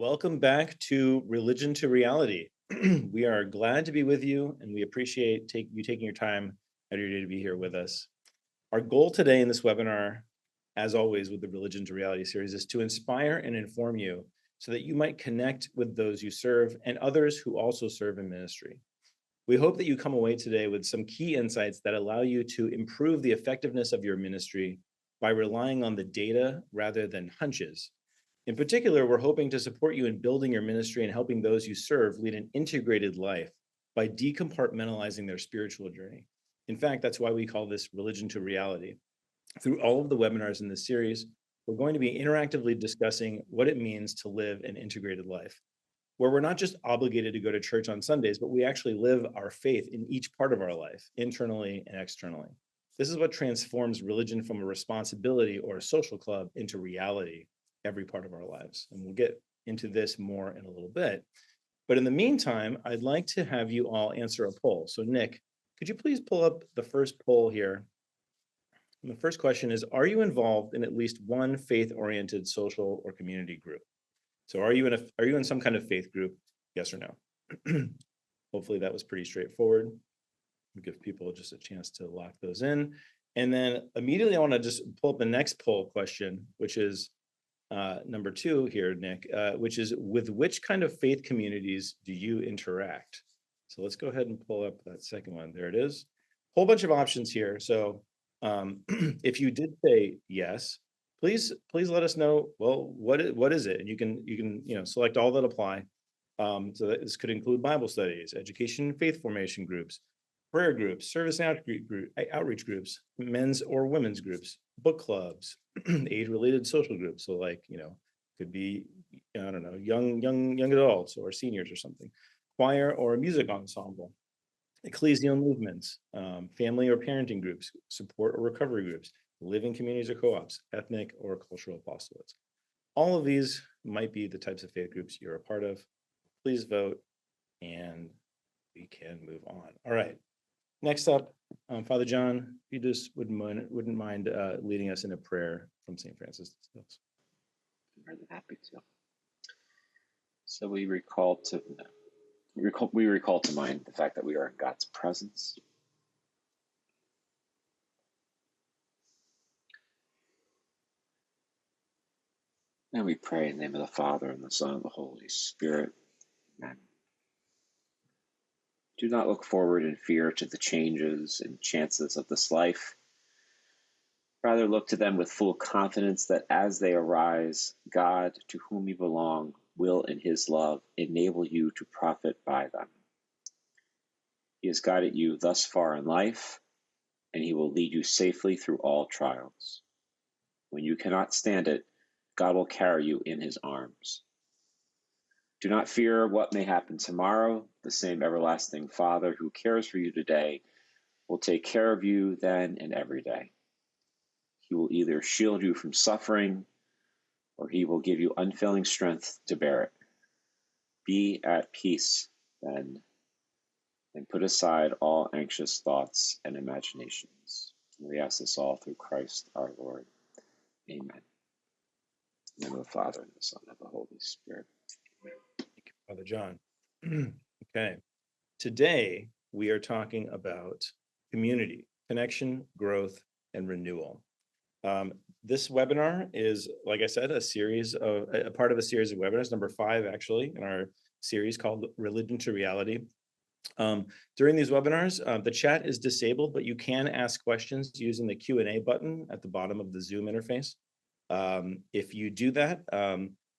Welcome back to Religion to Reality. We are glad to be with you, and we appreciate you taking your time out of your day to be here with us. Our goal today in this webinar, as always with the Religion to Reality series, is to inspire and inform you so that you might connect with those you serve and others who also serve in ministry. We hope that you come away today with some key insights that allow you to improve the effectiveness of your ministry by relying on the data rather than hunches. In particular, we're hoping to support you in building your ministry and helping those you serve lead an integrated life by decompartmentalizing their spiritual journey. In fact, that's why we call this Religion to Reality. Through all of the webinars in this series, we're going to be interactively discussing what it means to live an integrated life, where we're not just obligated to go to church on Sundays, but we actually live our faith in each part of our life, internally and externally. This is what transforms religion from a responsibility or a social club into reality every part of our lives. And we'll get into this more in a little bit. But in the meantime, I'd like to have you all answer a poll. So Nick, could you please pull up the first poll here? And the first question is, are you involved in at least one faith-oriented social or community group? So are you in some kind of faith group? Yes or no? Hopefully that was pretty straightforward. We'll give people just a chance to lock those in. And then immediately I want to just pull up the next poll question, which is number 2 here, Nick, which is, with which kind of faith communities do you interact? So let's go ahead and pull up that second one. There it is. Whole bunch of options here. So if you did say yes, please let us know, well, what is it? And you can select all that apply. So that this could include Bible studies, education and faith formation groups, prayer groups, service outreach groups, men's or women's groups, book clubs, age-related social groups. So could be, I don't know, young adults or seniors or something, choir or a music ensemble, ecclesial movements, family or parenting groups, support or recovery groups, living communities or co-ops, ethnic or cultural apostolates. All of these might be the types of faith groups you're a part of. Please vote and we can move on. All right. Next up, Father John, if you just wouldn't mind leading us in a prayer from St. Francis de Sales. I'm more than happy to. So we recall to mind the fact that we are in God's presence. And we pray in the name of the Father, and the Son, and the Holy Spirit. Amen. Do not look forward in fear to the changes and chances of this life. Rather, look to them with full confidence that as they arise, God, to whom you belong, will in his love enable you to profit by them. He has guided you thus far in life, and he will lead you safely through all trials. When you cannot stand it, God will carry you in his arms. Do not fear what may happen tomorrow. The same everlasting Father who cares for you today will take care of you then and every day. He will either shield you from suffering, or he will give you unfailing strength to bear it. Be at peace, then, and put aside all anxious thoughts and imaginations. And we ask this all through Christ our Lord. Amen. In the name of the Father, and the Son, and the Holy Spirit. Amen. Thank you, Father John. Okay. Today, we are talking about community, connection, growth, and renewal. This webinar is, like I said, a part of a series of webinars, number 5 actually, in our series called Religion to Reality. During these webinars, the chat is disabled, but you can ask questions using the Q&A button at the bottom of the Zoom interface. If you do that,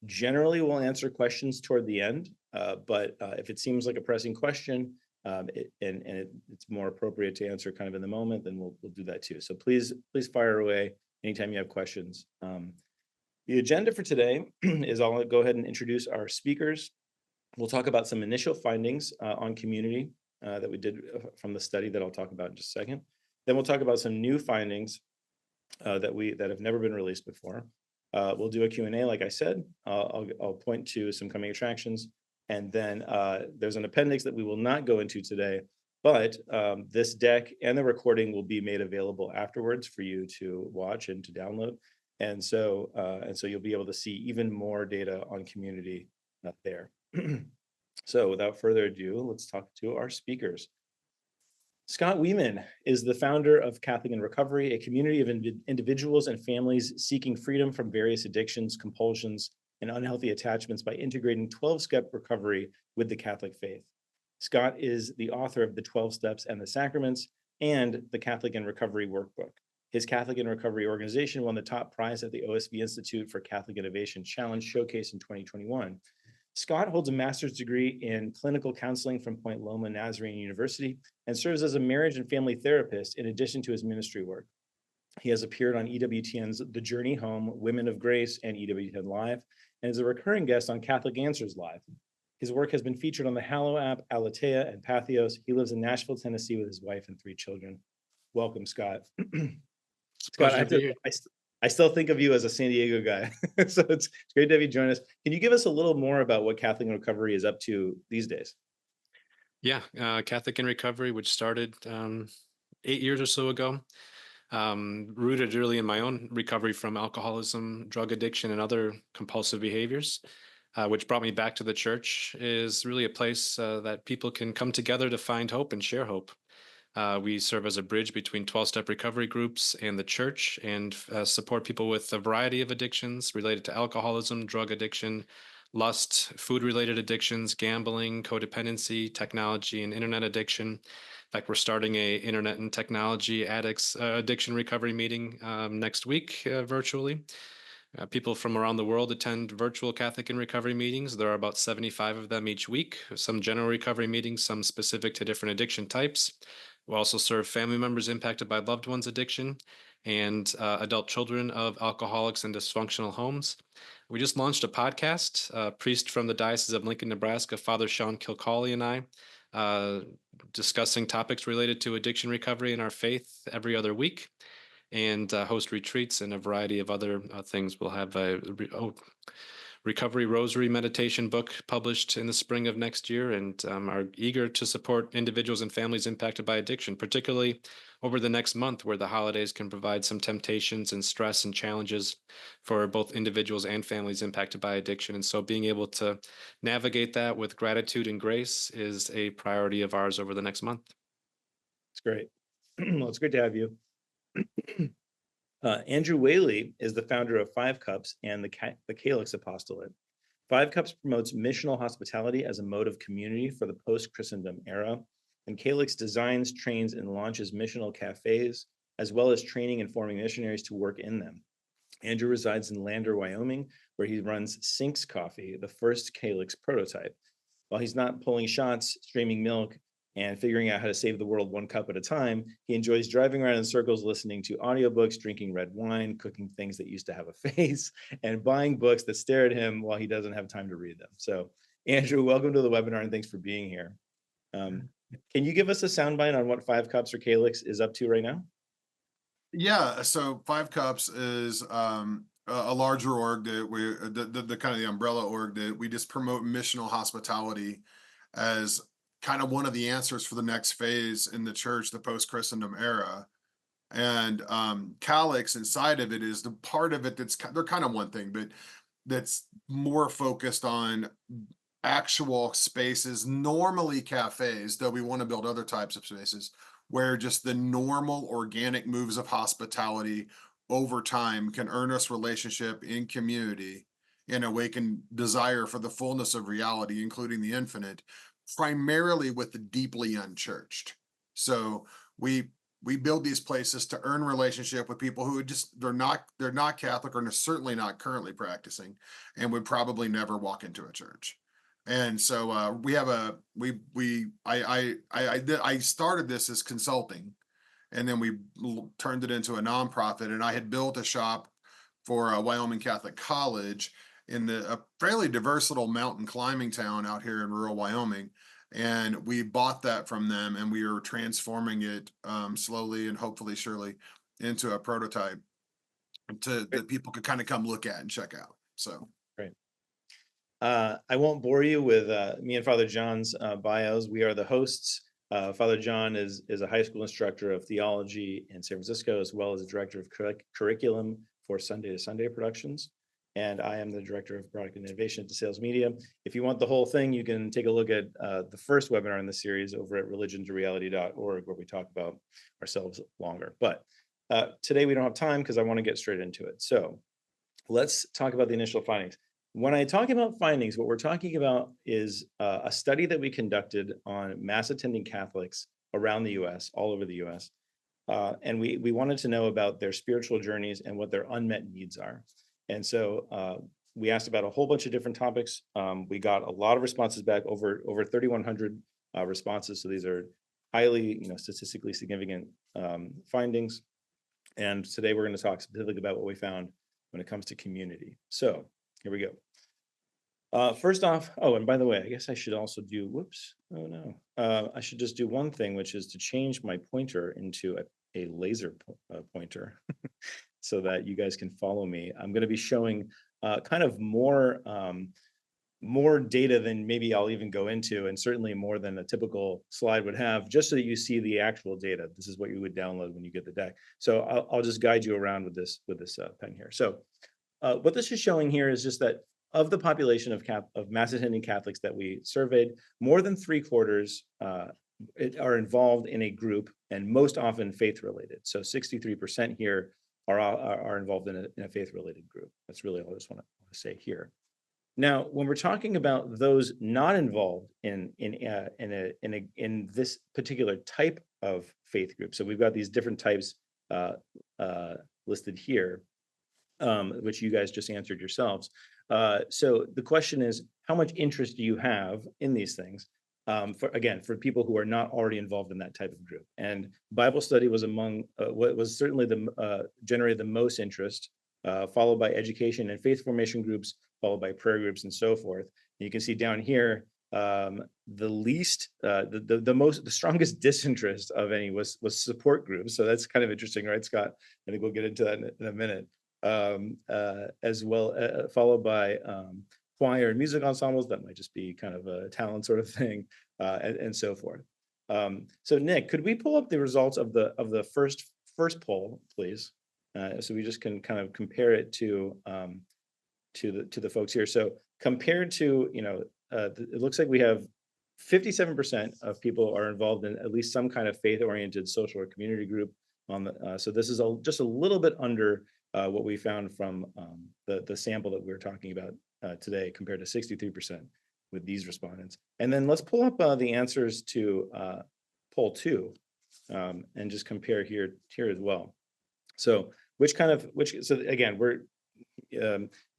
generally we'll answer questions toward the end, but if it seems like a pressing question, it's more appropriate to answer kind of in the moment, then we'll do that too. So please fire away anytime you have questions. The agenda for today is I'll go ahead and introduce our speakers. We'll talk about some initial findings on community that we did from the study that I'll talk about in just a second. Then we'll talk about some new findings that have never been released before. We'll do a Q&A, like I said. I'll point to some coming attractions. And then there's an appendix that we will not go into today, but this deck and the recording will be made available afterwards for you to watch and to download. And so you'll be able to see even more data on community there. So without further ado, let's talk to our speakers. Scott Weeman is the founder of Catholic in Recovery, a community of individuals and families seeking freedom from various addictions, compulsions, and unhealthy attachments by integrating 12-step recovery with the Catholic faith. Scott is the author of The 12 Steps and the Sacraments and the Catholic in Recovery workbook. His Catholic in Recovery organization won the top prize at the OSV Institute for Catholic Innovation Challenge Showcase in 2021. Scott holds a master's degree in clinical counseling from Point Loma Nazarene University and serves as a marriage and family therapist in addition to his ministry work. He has appeared on EWTN's The Journey Home, Women of Grace, and EWTN Live, and is a recurring guest on Catholic Answers Live. His work has been featured on the Hallow app, Alatea, and Pathos. He lives in Nashville, Tennessee with his wife and 3 children. Welcome, Scott. Scott, I still think of you as a San Diego guy. So it's great to have you join us. Can you give us a little more about what Catholic in Recovery is up to these days? Yeah, Catholic in Recovery, which started 8 years or so ago, rooted really in my own recovery from alcoholism, drug addiction, and other compulsive behaviors, which brought me back to the church, is really a place that people can come together to find hope and share hope. We serve as a bridge between 12-step recovery groups and the church, and support people with a variety of addictions related to alcoholism, drug addiction, lust, food-related addictions, gambling, codependency, technology, and internet addiction. In fact, we're starting a internet and technology addicts addiction recovery meeting next week virtually. People from around the world attend virtual Catholic in Recovery meetings. There are about 75 of them each week, some general recovery meetings, some specific to different addiction types. We also serve family members impacted by loved ones' addiction and adult children of alcoholics and dysfunctional homes. We just launched a podcast. A priest from the Diocese of Lincoln, Nebraska, Father Sean Kilcawley, and I, discussing topics related to addiction recovery in our faith every other week, and host retreats and a variety of other things. We'll have a recovery rosary meditation book published in the spring of next year, and are eager to support individuals and families impacted by addiction, particularly over the next month, where the holidays can provide some temptations and stress and challenges for both individuals and families impacted by addiction. And so being able to navigate that with gratitude and grace is a priority of ours over the next month. It's great. Well, it's great to have you. Andrew Whaley is the founder of 5 Cups and the Calix Apostolate. 5 Cups promotes missional hospitality as a mode of community for the post-Christendom era, and Calix designs, trains, and launches missional cafes, as well as training and forming missionaries to work in them. Andrew resides in Lander, Wyoming, where he runs Sinks Coffee, the first Calix prototype. While he's not pulling shots, streaming milk, and figuring out how to save the world 1 cup at a time, he enjoys driving around in circles, listening to audiobooks, drinking red wine, cooking things that used to have a face, and buying books that stare at him while he doesn't have time to read them. So, Andrew, welcome to the webinar, and thanks for being here. Can you give us a soundbite on what 5 Cups or Calix is up to right now? Yeah, so 5 Cups is a larger org that we the kind of the umbrella org that we just promote missional hospitality as kind of one of the answers for the next phase in the church, the post-Christendom era. And Calix inside of it is the part of it they're kind of one thing, but that's more focused on actual spaces, normally cafes, though we want to build other types of spaces where just the normal organic moves of hospitality over time can earn us relationship in community and awaken desire for the fullness of reality, including the infinite, primarily with the deeply unchurched. So we build these places to earn relationship with people who they're not Catholic, or certainly not currently practicing, and would probably never walk into a church. And so I started this as consulting, and then we turned it into a nonprofit. And I had built a shop for Wyoming Catholic College in a fairly diverse little mountain climbing town out here in rural Wyoming. And we bought that from them, and we are transforming it slowly and hopefully surely into a prototype that people could kind of come look at and check out. So great. I won't bore you with me and Father John's bios. We are the hosts. Father John is a high school instructor of theology in San Francisco, as well as a director of curriculum for Sunday to Sunday productions. and I am the Director of Product and Innovation at DeSales Media. If you want the whole thing, you can take a look at the first webinar in the series over at religiontoreality.org, where we talk about ourselves longer. But today we don't have time because I want to get straight into it. So let's talk about the initial findings. When I talk about findings, what we're talking about is a study that we conducted on mass attending Catholics around the US, all over the US. And we wanted to know about their spiritual journeys and what their unmet needs are. And so we asked about a whole bunch of different topics. We got a lot of responses back, over 3,100 responses. So these are highly, statistically significant findings. And today we're going to talk specifically about what we found when it comes to community. So here we go. First off, oh, and by the way, I guess I should also do, whoops, oh no. I should just do one thing, which is to change my pointer into a laser pointer so that you guys can follow me. I'm going to be showing kind of more data than maybe I'll even go into, and certainly more than a typical slide would have, just so that you see the actual data. This is what you would download when you get the deck. So I'll just guide you around with this pen here. So what this is showing here is just that of the population of mass attending Catholics that we surveyed, more than 3/4 are involved in a group, and most often faith related. So 63% here are involved in a faith related group. That's really all I just want to say here. Now, when we're talking about those not involved in this particular type of faith group, so we've got these different types listed here, which you guys just answered yourselves. So the question is, how much interest do you have in these things? For people who are not already involved in that type of group. And Bible study was among what was certainly generated the most interest, followed by education and faith formation groups, followed by prayer groups and so forth. And you can see down here, the strongest disinterest of any was support groups. So that's kind of interesting, right, Scott? I think we'll get into that in a minute. As well, followed by choir and music ensembles. That might just be kind of a talent sort of thing, and so forth. So Nick, could we pull up the results of the first poll, please? So we just can kind of compare it to the folks here. So compared to, it looks like we have 57% of people are involved in at least some kind of faith-oriented social or community group. So this is just a little bit under what we found from the sample that we were talking about today, compared to 63% with these respondents. And then let's pull up the answers to poll 2 and just compare here as well. So so again,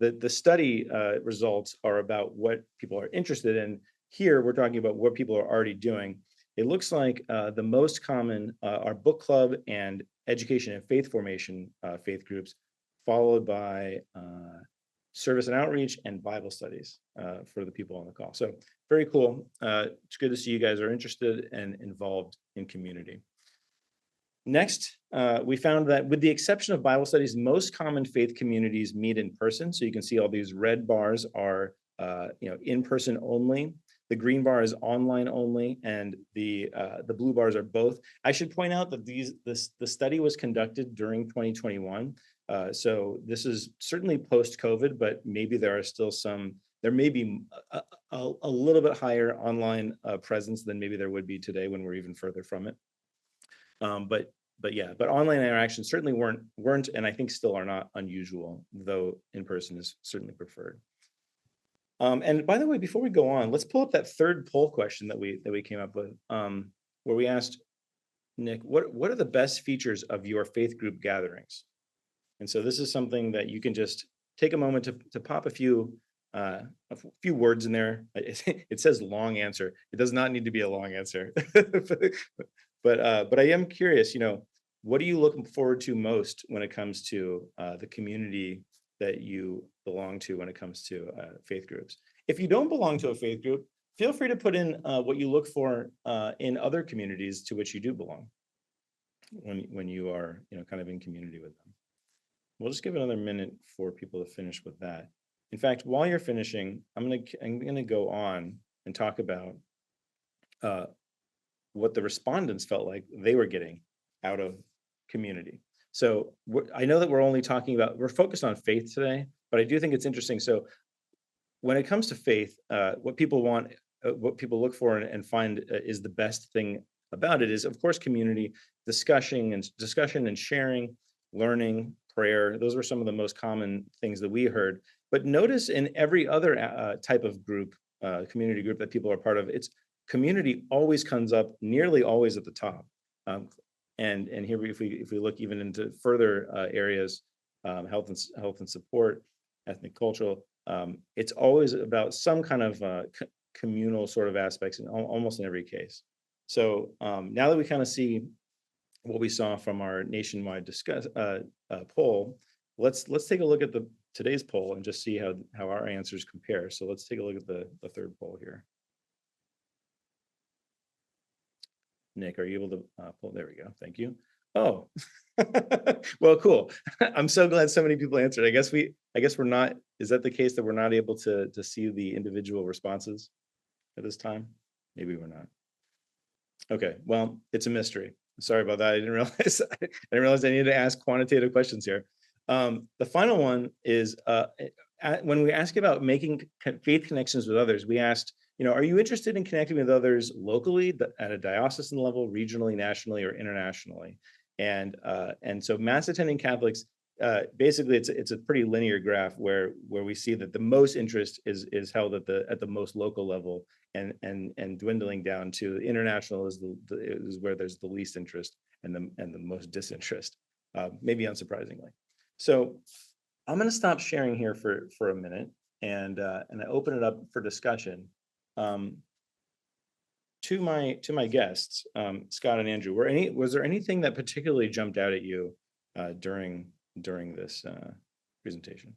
the study results are about what people are interested in. Here we're talking about what people are already doing. It looks like the most common are book club and education and faith formation faith groups, followed by service and outreach and Bible studies for the people on the call. So very cool. It's good to see you guys are interested and involved in community. Next, we found that with the exception of Bible studies, most common faith communities meet in person. So you can see all these red bars are in person only. The green bar is online only, and the blue bars are both. I should point out that the study was conducted during 2021. So this is certainly post-COVID, but maybe there may be a little bit higher online presence than maybe there would be today when we're even further from it. But online interactions certainly weren't, and I think still are not unusual, though in person is certainly preferred. And by the way, before we go on, let's pull up that third poll question that we came up with, where we asked Nick, what are the best features of your faith group gatherings? And so this is something that you can just take a moment to pop a few words in there. It says long answer. It does not need to be a long answer. But I am curious, what are you looking forward to most when it comes to the community that you belong to when it comes to faith groups? If you don't belong to a faith group, feel free to put in what you look for in other communities to which you do belong when you are kind of in community with them. We'll just give it another minute for people to finish with that. In fact, while you're finishing, I'm gonna go on and talk about what the respondents felt like they were getting out of community. So I know that we're focused on faith today, but I do think it's interesting. So when it comes to faith, what people want, what people look for and find is the best thing about it is, of course, community, discussion and sharing, learning, prayer. Those were some of the most common things that we heard. But notice in every other type of group, community group that people are part of, it's community always comes up nearly always at the top. And here, if we look even into further areas, health and support, ethnic, cultural, it's always about some kind of communal sort of aspects in almost in every case. So now that we kind of see what we saw from our nationwide poll, let's take a look at today's poll and just see how our answers compare. So let's take a look at the third poll here. Nick, are you able to pull? There we go. Thank you. Oh, well, cool. I'm so glad so many people answered. I guess we're not. Is that the case that we're not able to see the individual responses at this time? Maybe we're not. Okay. Well, it's a mystery. Sorry about that. I didn't realize. I didn't realize I needed to ask quantitative questions here. The final one is when we ask about making faith connections with others, we asked, are you interested in connecting with others locally at a diocesan level, regionally, nationally, or internationally? And so mass attending Catholics, basically it's a pretty linear graph where we see that the most interest is held at the most local level, and dwindling down to international is where there's the least interest and the most disinterest, maybe unsurprisingly. So I'm going to stop sharing here for a minute and I open it up for discussion. To my guests, Scott and Andrew, was there anything that particularly jumped out at you during this presentation?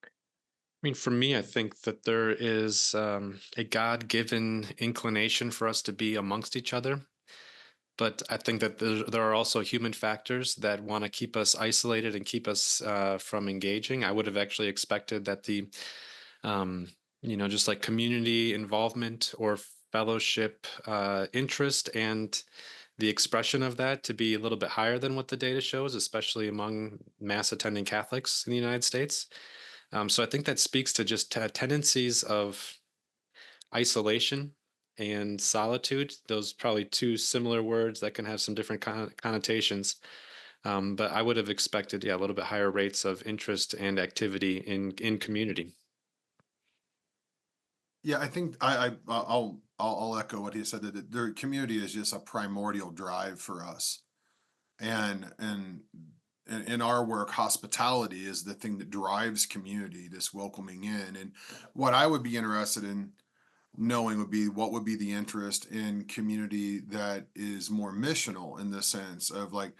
I mean, for me, I think that there is a God-given inclination for us to be amongst each other. But I think that there are also human factors that want to keep us isolated and keep us from engaging. I would have actually expected that just like community involvement or fellowship interest and the expression of that to be a little bit higher than what the data shows, especially among mass attending Catholics in the United States. So I think that speaks to just tendencies of isolation and solitude. Those probably two similar words that can have some different connotations. But I would have expected, a little bit higher rates of interest and activity in community. Yeah, I think I'll echo what he said, that the community is just a primordial drive for us. And in our work, hospitality is the thing that drives community, this welcoming in. And what I would be interested in knowing would be what would be the interest in community that is more missional, in the sense of, like,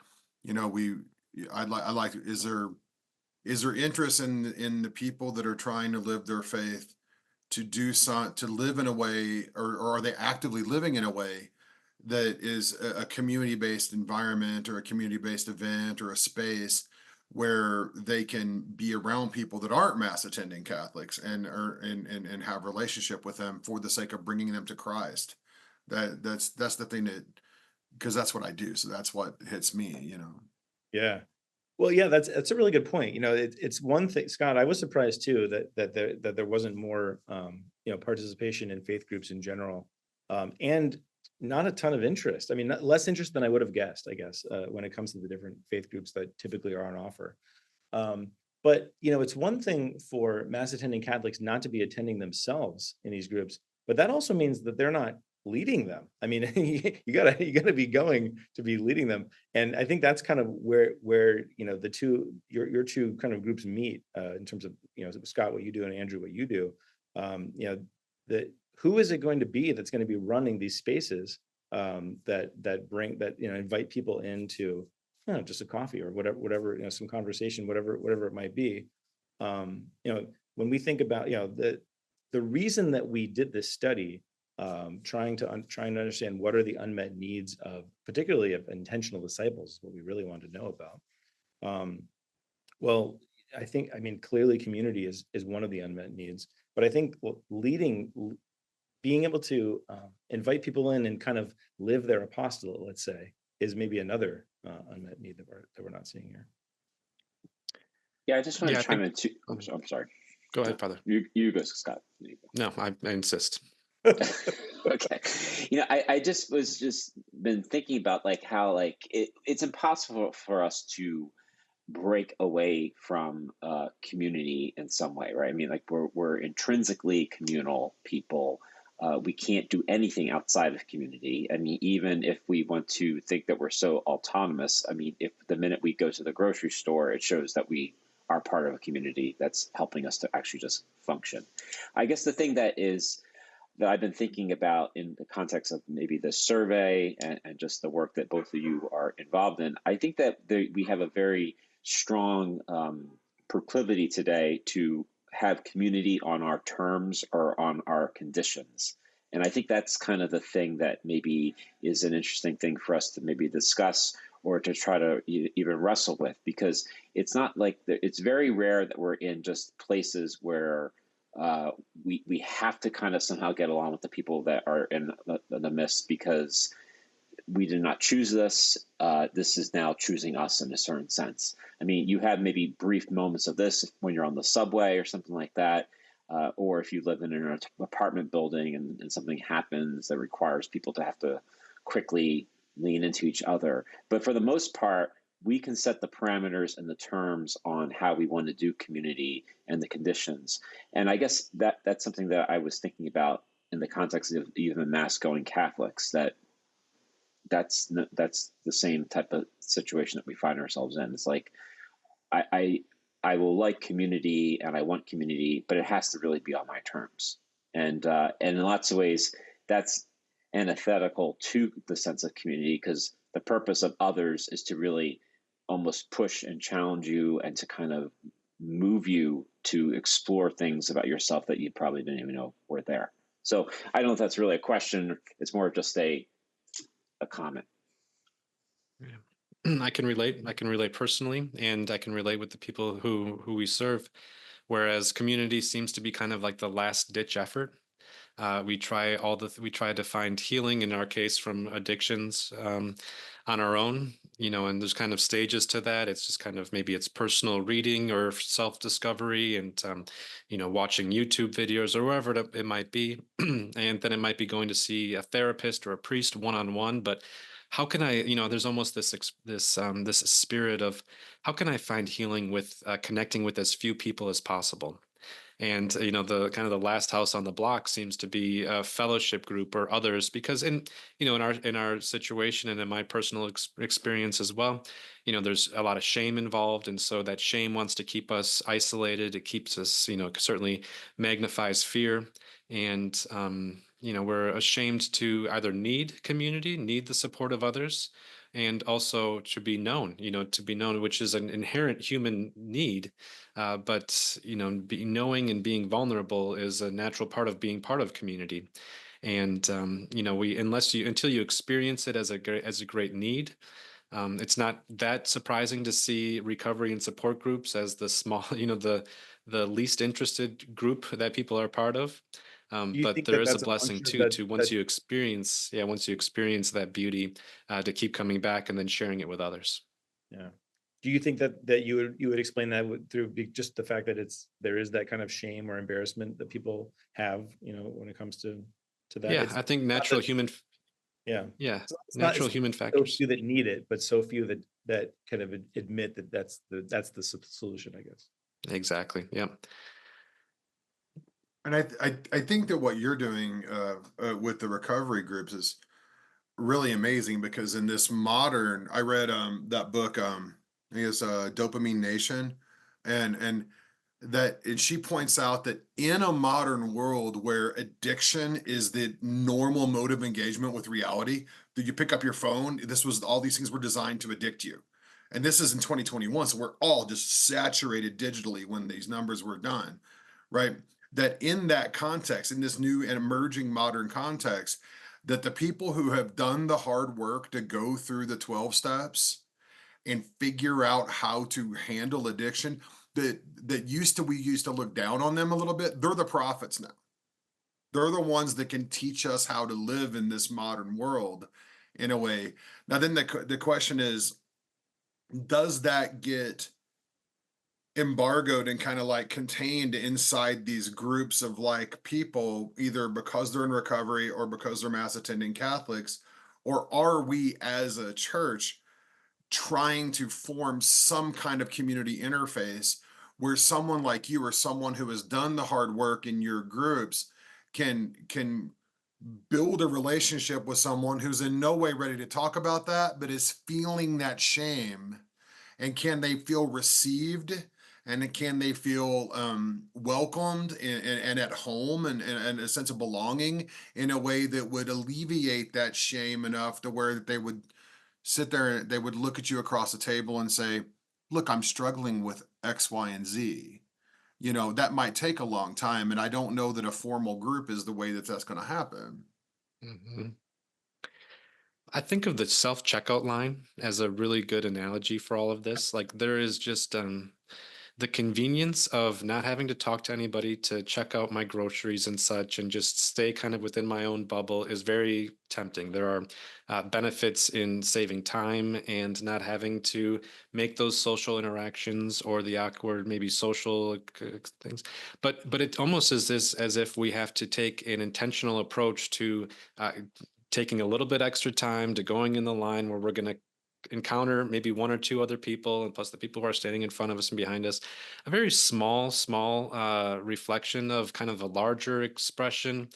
is there interest in the people that are trying to live their faith to live in a way, or are they actively living in a way that is a community-based environment or a community-based event or a space where they can be around people that aren't mass attending Catholics and have relationship with them for the sake of bringing them to Christ. That's the thing, because that's what I do. So that's what hits me, Yeah. Well, yeah, that's a really good point. It's one thing, Scott, I was surprised too that there wasn't more participation in faith groups in general, and not a ton of interest. I mean, less interest than I would have guessed, I guess, when it comes to the different faith groups that typically are on offer. But it's one thing for mass attending Catholics not to be attending themselves in these groups, but that also means that they're not leading them. I mean, you gotta be going to be leading them. And I think that's kind of where the two your two kind of groups meet in terms of Scott, what you do, and Andrew, what you do. Who is it going to be that's going to be running these spaces that invite people into just a coffee or whatever some conversation, whatever it might be. When we think about the reason that we did this study, trying to understand what are the unmet needs of, particularly of intentional disciples, what we really want to know about. Well, I mean, clearly community is one of the unmet needs, but I think being able to invite people in and kind of live their apostolate, let's say, is maybe another unmet need that we're not seeing here. Yeah, I just want Yeah, to I chime think. in too. um, I'm sorry. Go ahead, Father. You go, Scott. You go. No, I insist. Okay. I just was just been thinking about like how like it's impossible for us to break away from community in some way, right? I mean, like we're intrinsically communal people. We can't do anything outside of community. I mean, even if we want to think that we're so autonomous, I mean, if the minute we go to the grocery store, it shows that we are part of a community that's helping us to actually just function. I guess the thing that I've been thinking about in the context of maybe this survey and just the work that both of you are involved in, I think that we have a very strong proclivity today to have community on our terms or on our conditions. And I think that's kind of the thing that maybe is an interesting thing for us to maybe discuss or to try to even wrestle with, because it's not like it's very rare that we're in just places where we have to kind of somehow get along with the people that are in the midst because we did not choose this. This is now choosing us in a certain sense. I mean, you have maybe brief moments of this when you're on the subway or something like that, or if you live in an apartment building and something happens that requires people to have to quickly lean into each other. But for the most part, we can set the parameters and the terms on how we want to do community and the conditions. And I guess that's something that I was thinking about in the context of even mass going Catholics, that's the same type of situation that we find ourselves in. It's like I will like community and I want community, but it has to really be on my terms. And in lots of ways, that's antithetical to the sense of community, because the purpose of others is to really almost push and challenge you and to kind of move you to explore things about yourself that you probably didn't even know were there. So I don't know if that's really a question. It's more of just a comment. Yeah. I can relate. I can relate personally, and I can relate with the people who we serve. Whereas community seems to be kind of like the last ditch effort. We try to find healing in our case from addictions on our own, and there's kind of stages to that. It's just kind of maybe it's personal reading or self-discovery and watching YouTube videos or wherever it might be. And then it might be going to see a therapist or a priest one-on-one. But how can I, there's almost this spirit of how can I find healing with connecting with as few people as possible? And the kind of the last house on the block seems to be a fellowship group or others, because in our situation and in my personal experience as well, there's a lot of shame involved, and so that shame wants to keep us isolated. It keeps us, certainly magnifies fear, and we're ashamed to either need community, need the support of others, and also to be known, which is an inherent human need. But knowing and being vulnerable is a natural part of being part of community. And until you experience it as a great need, it's not that surprising to see recovery and support groups as the small, the least interested group that people are part of. Do you But think there that is a that's a blessing function of too to once you experience that beauty, to keep coming back and then sharing it with others. Yeah. Do you think that you would explain that through just the fact that there is that kind of shame or embarrassment that people have, when it comes to that? Yeah, It's I think not that, yeah, it's natural not human so factors. few that need it, but so few that kind of admit that that's the solution, I guess. Exactly. Yeah. And I think that what you're doing with the recovery groups is really amazing, because in this modern, I read that book, I guess Dopamine Nation, and and she points out that in a modern world where addiction is the normal mode of engagement with reality, that you pick up your phone, all these things were designed to addict you. And this is in 2021, so we're all just saturated digitally when these numbers were done, right? That in that context, in this new and emerging modern context, that the people who have done the hard work to go through the 12 steps and figure out how to handle addiction, that we used to look down on them a little bit, they're the prophets now. They're the ones that can teach us how to live in this modern world in a way. Now then the question is, does that get embargoed and kind of like contained inside these groups of like people, either because they're in recovery or because they're mass attending Catholics? Or are we as a church trying to form some kind of community interface where someone like you or someone who has done the hard work in your groups can build a relationship with someone who's in no way ready to talk about that but is feeling that shame, and can they feel received, and can they feel welcomed and at home, and a sense of belonging in a way that would alleviate that shame enough to where they would sit there, they would look at you across the table and say, look, I'm struggling with X, Y, and Z. You know, that might take a long time, and I don't know that a formal group is the way that that's going to happen. Mhm. I think of the self checkout line as a really good analogy for all of this. Like there is just the convenience of not having to talk to anybody to check out my groceries and such, and just stay kind of within my own bubble is very tempting. There are benefits in saving time and not having to make those social interactions or the awkward, maybe social things. But it almost is this as if we have to take an intentional approach to taking a little bit extra time to going in the line where we're going to encounter maybe one or two other people, and plus the people who are standing in front of us and behind us, a very small reflection of kind of a larger expression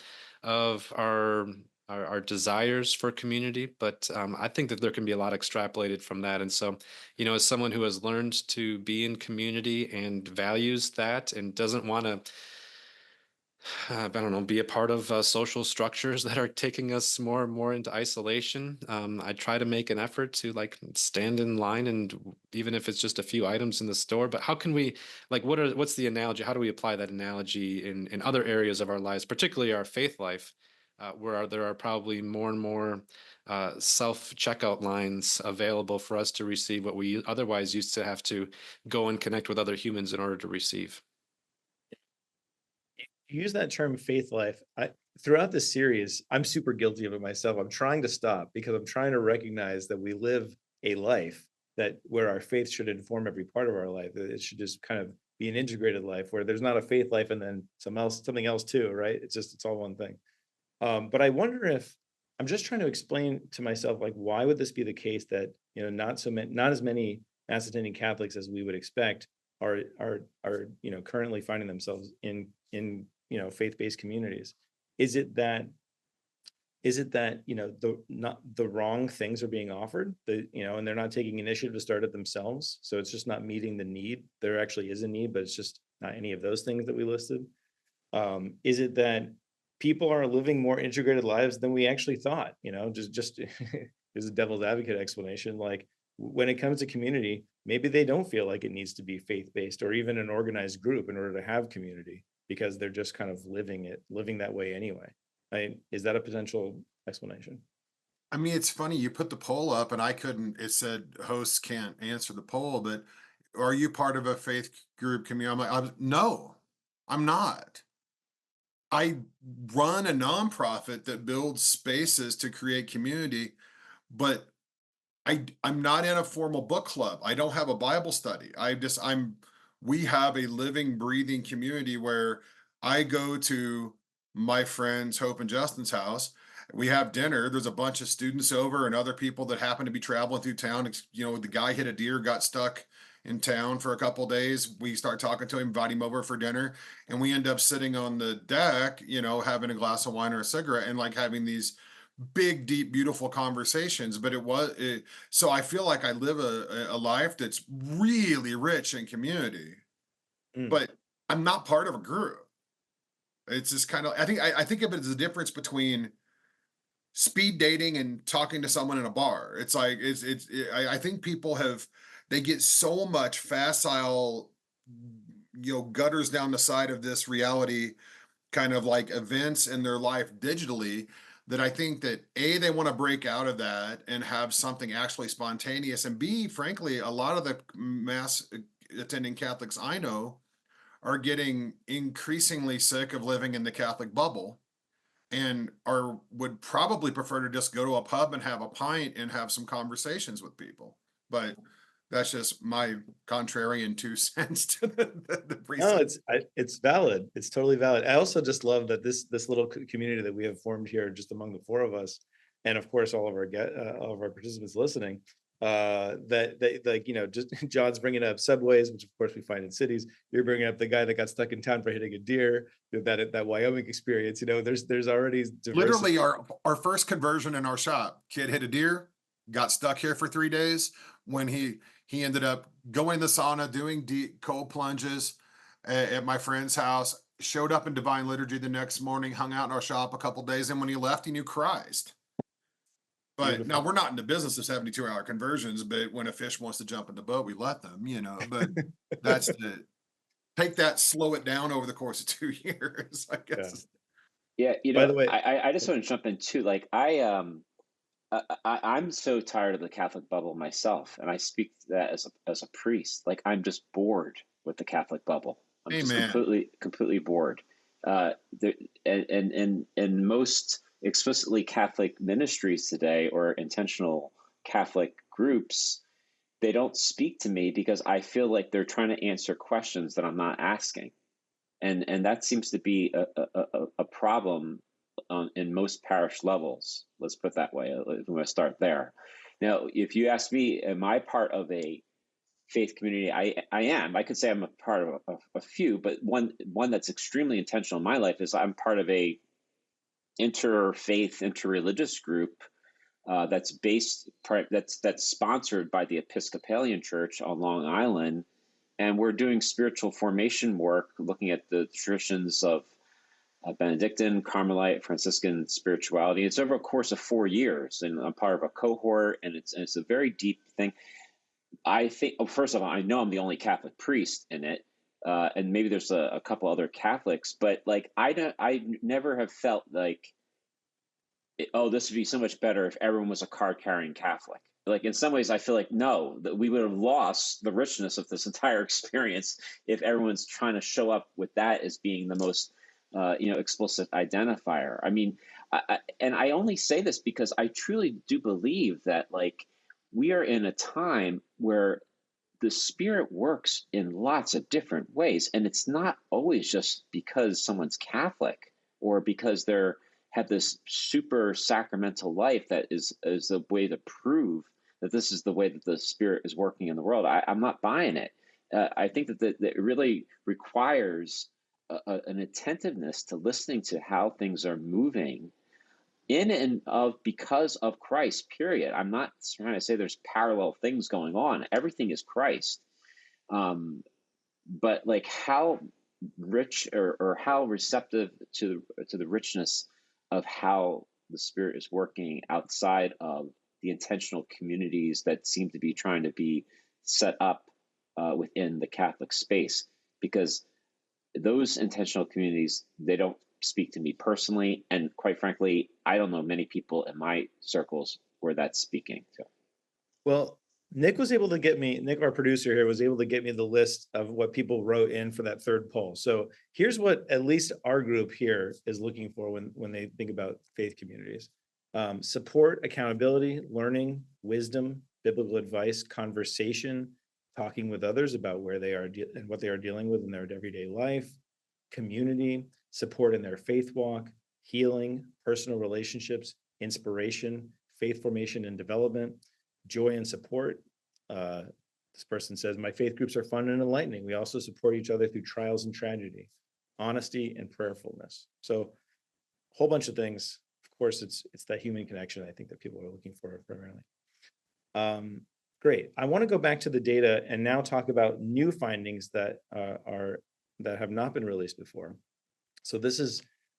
of our desires for community. But I think that there can be a lot extrapolated from that. And so, you know, as someone who has learned to be in community and values that and doesn't want to I don't know, be a part of social structures that are taking us more and more into isolation. I try to make an effort to like stand in line, and even if it's just a few items in the store. But how can we, like, what's the analogy? How do we apply that analogy in other areas of our lives, particularly our faith life, where there are probably more and more self checkout lines available for us to receive what we otherwise used to have to go and connect with other humans in order to receive. You use that term faith life. Throughout this series, I'm super guilty of it myself. I'm trying to stop because I'm trying to recognize that we live a life that where our faith should inform every part of our life. That it should just kind of be an integrated life where there's not a faith life and then something else too, right? It's all one thing. But I wonder if I'm just trying to explain to myself, like, why would this be the case that, you know, not as many mass attending Catholics as we would expect are you know, currently finding themselves in you know, faith-based communities? Is it that you know, the not the wrong things are being offered, you know, and they're not taking initiative to start it themselves, so it's just not meeting the need? There actually is a need, but it's just not any of those things that we listed. Is it that people are living more integrated lives than we actually thought? You know, just is a devil's advocate explanation. Like when it comes to community, maybe they don't feel like it needs to be faith-based or even an organized group in order to have community because they're just kind of living that way anyway. Is that a potential explanation? I mean, it's funny, you put the poll up and I couldn't, it said hosts can't answer the poll, but are you part of a faith group community? No, I'm not. I run a nonprofit that builds spaces to create community, but I'm not in a formal book club. I don't have a Bible study. We have a living, breathing community where I go to my friends Hope and Justin's house. We have dinner. There's a bunch of students over and other people that happen to be traveling through town. You know, the guy hit a deer, got stuck in town for a couple days. We start talking to him, invite him over for dinner, and we end up sitting on the deck, you know, having a glass of wine or a cigarette and like having these big, deep, beautiful conversations. But so I feel like I live a life that's really rich in community, Mm. but I'm not part of a group. It's just kind of, I think of it as a difference between speed dating and talking to someone in a bar. It's like, I think people they get so much facile, you know, gutters down the side of this reality kind of like events in their life digitally, that I think that A, they want to break out of that and have something actually spontaneous. And B, frankly, a lot of the mass attending Catholics I know are getting increasingly sick of living in the Catholic bubble and would probably prefer to just go to a pub and have a pint and have some conversations with people. But That's just my contrarian 2 cents to the No, precinct. it's valid. It's totally valid. I also just love that this little community that we have formed here, just among the four of us, and of course all of our participants listening. That like just John's bringing up subways, which of course we find in cities. You're bringing up the guy that got stuck in town for hitting a deer. That Wyoming experience. There's already diversity. Literally, our first conversion in our shop, kid hit a deer, got stuck here for 3 days. When he ended up going to the sauna, doing deep cold plunges at my friend's house, showed up in divine liturgy the next morning, hung out in our shop a couple days, and when he left, he knew Christ. But now Beautiful. we're not in the business of 72-hour conversions, but when a fish wants to jump in the boat, we let them, But that's take that, slow it down over the course of 2 years, I guess. Yeah, By the way, I just want to jump in too. Like I'm so tired of the Catholic bubble myself, and I speak to that as a priest. Like I'm just bored with the Catholic bubble. I'm just Amen. completely bored. There, and most explicitly Catholic ministries today, or intentional Catholic groups, they don't speak to me because I feel like they're trying to answer questions that I'm not asking, and that seems to be a problem in most parish levels. Let's put it that way. I'm going to start there. Now, if you ask me, am I part of a faith community? I am. I could say I'm a part of a few, but one that's extremely intentional in my life is I'm part of a interfaith, interreligious group that's sponsored by the Episcopalian Church on Long Island, and we're doing spiritual formation work, looking at the traditions of Benedictine, Carmelite, Franciscan spirituality. It's over a course of 4 years, and I'm part of a cohort, and it's a very deep thing. I think, first of all, I know I'm the only Catholic priest in it, and maybe there's a couple other Catholics, but like I never have felt like, this would be so much better if everyone was a card-carrying Catholic. Like in some ways, I feel like no, that we would have lost the richness of this entire experience if everyone's trying to show up with that as being the most explicit identifier. I mean, and I only say this because I truly do believe that like we are in a time where the Spirit works in lots of different ways, and it's not always just because someone's Catholic or because they're have this super sacramental life that is a way to prove that this is the way that the Spirit is working in the world. I'm not buying it. I think that it really requires an attentiveness to listening to how things are moving in and of because of Christ, period. I'm not trying to say there's parallel things going on. Everything is Christ. But like how rich or how receptive to the richness of how the Spirit is working outside of the intentional communities that seem to be trying to be set up within the Catholic space, because those intentional communities, they don't speak to me personally, and quite frankly, I don't know many people in my circles where that's speaking to. well, Nick, our producer here, was able to get me the list of what people wrote in for that third poll. So here's what at least our group here is looking for when they think about faith communities. Support, accountability, learning, wisdom, biblical advice, conversation, talking with others about where they are and what they are dealing with in their everyday life, community, support in their faith walk, healing, personal relationships, inspiration, faith formation and development, joy and support. This person says, my faith groups are fun and enlightening. We also support each other through trials and tragedy, honesty and prayerfulness. So a whole bunch of things. Of course, it's that human connection I think that people are looking for primarily. Great. I want to go back to the data and now talk about new findings that have not been released before. So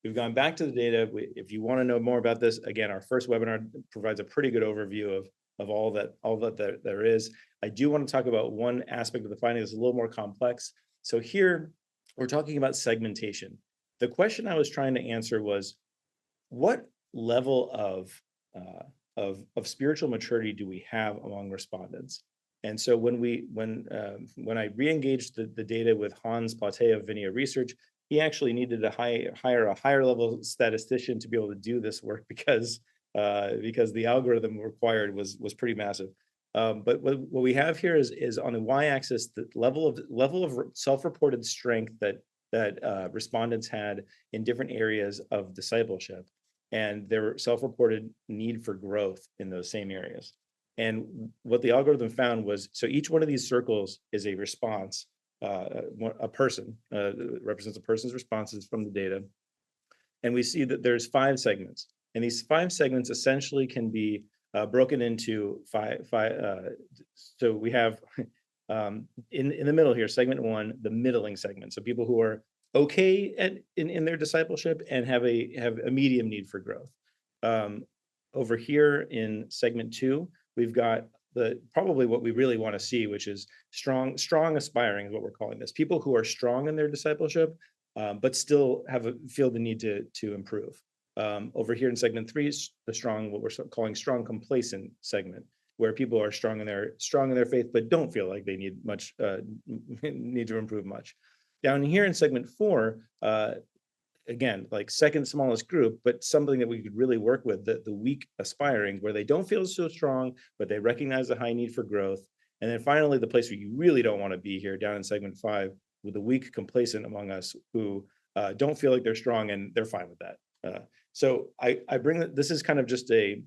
we've gone back to the data. If you want to know more about this, again, our first webinar provides a pretty good overview of all that there is. I do want to talk about one aspect of the finding that's a little more complex. So here we're talking about segmentation. The question I was trying to answer was, what level of spiritual maturity do we have among respondents? And so when I re-engaged the data with Hans Platte of Vinea Research, he actually needed to hire a higher level statistician to be able to do this work because the algorithm required was pretty massive. But what we have here is on the y-axis the level of self-reported strength that respondents had in different areas of discipleship, and their self-reported need for growth in those same areas. And what the algorithm found was, so each one of these circles is a response, a person, represents a person's responses from the data. And we see that there's 5 segments, and these 5 segments essentially can be broken into five. So we have in the middle here, segment 1, the middling segment. So people who are okay in their discipleship and have a medium need for growth. Over here in segment 2, we've got probably what we really want to see, which is strong aspiring is what we're calling this. People who are strong in their discipleship, but still feel the need to improve. Over here in segment 3 is what we're calling strong complacent segment, where people are strong in their faith, but don't feel like they need to improve much. Down here in segment 4, again, like second smallest group, but something that we could really work with, the weak aspiring, where they don't feel so strong, but they recognize the high need for growth. And then finally, the place where you really don't want to be here, down in segment 5, with the weak complacent among us who don't feel like they're strong and they're fine with that. So I bring that, this is kind of just an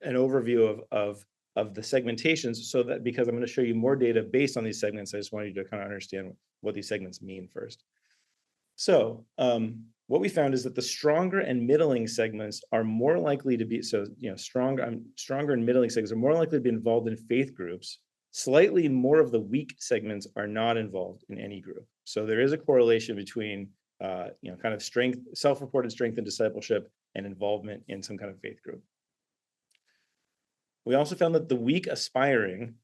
overview of the segmentations, so that because I'm going to show you more data based on these segments, I just wanted you to kind of understand what these segments mean first. So what we found is that the stronger and middling segments are more likely to be, stronger and middling segments are more likely to be involved in faith groups. Slightly more of the weak segments are not involved in any group. So there is a correlation between kind of strength, self-reported strength in discipleship and involvement in some kind of faith group. We also found that the weak aspiring,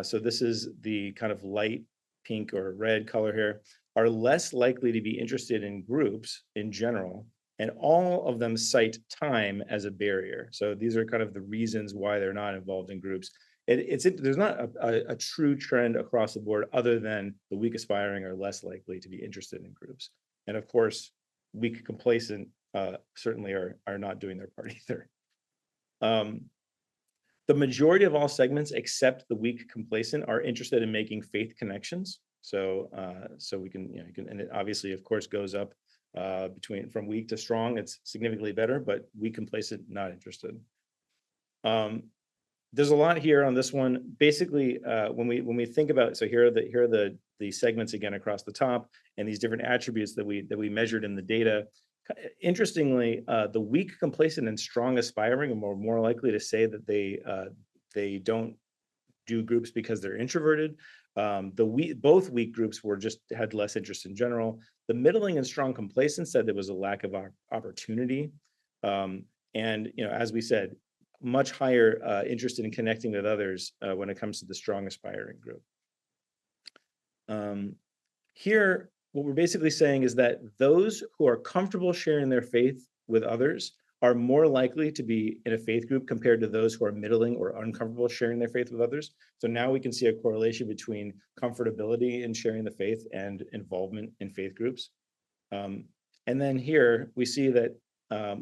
so this is the kind of light pink or red color here, are less likely to be interested in groups in general, and all of them cite time as a barrier. So these are kind of the reasons why they're not involved in groups. There's not a true trend across the board, other than the weak aspiring are less likely to be interested in groups. And of course, weak complacent certainly are not doing their part either. The majority of all segments, except the weak complacent, are interested in making faith connections. So we can, and it obviously, of course, goes up from weak to strong. It's significantly better, but weak complacent, not interested. There's a lot here on this one. Basically, when we think about, so here are the segments again across the top, and these different attributes that we measured in the data. Interestingly, the weak complacent and strong aspiring are more likely to say that they don't do groups because they're introverted. Both weak groups had less interest in general. The middling and strong complacent said there was a lack of opportunity, and as we said, much higher interest in connecting with others when it comes to the strong aspiring group. Here, what we're basically saying is that those who are comfortable sharing their faith with others are more likely to be in a faith group compared to those who are middling or uncomfortable sharing their faith with others. So now we can see a correlation between comfortability in sharing the faith and involvement in faith groups. And then here we see that,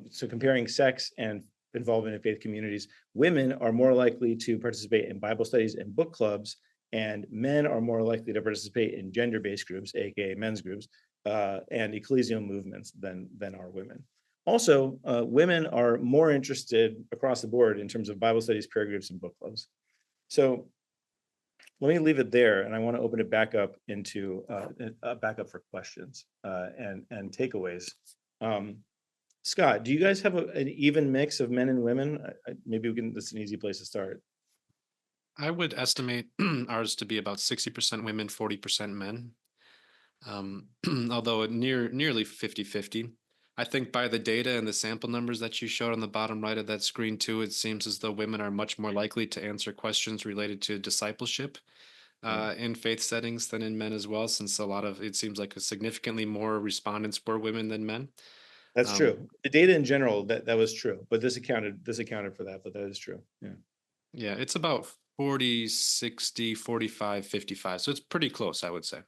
so comparing sex and involvement in faith communities, women are more likely to participate in Bible studies and book clubs, and men are more likely to participate in gender-based groups, aka men's groups, and ecclesial movements than are women. Also, women are more interested across the board in terms of Bible studies, prayer groups, and book clubs. So let me leave it there, and I want to open it back up into back up for questions and takeaways. Scott, do you guys have an even mix of men and women? Maybe we can. That's an easy place to start. I would estimate ours to be about 60% women, 40% men. Although nearly 50-50. I think by the data and the sample numbers that you showed on the bottom right of that screen too, it seems as though women are much more likely to answer questions related to discipleship in faith settings than in men as well, since it seems like significantly more respondents were women than men. That's true. The data in general, that was true, but this accounted for that, but that is true. Yeah. Yeah, it's about 40, 60, 45, 55. So it's pretty close, I would say.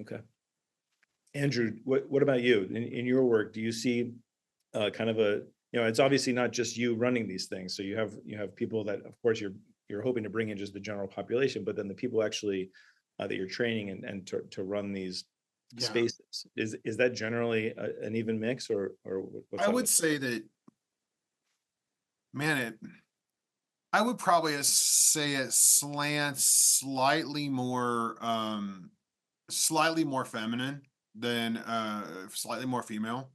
Okay. Andrew, what about you? In your work, do you see kind of it's obviously not just you running these things. So you have people that, of course, you're hoping to bring in just the general population, but then the people actually that you're training and to run these Yeah. spaces. Is that generally an even mix, or what's I that would like? say that, man, I would probably say it slants slightly more feminine than slightly more female,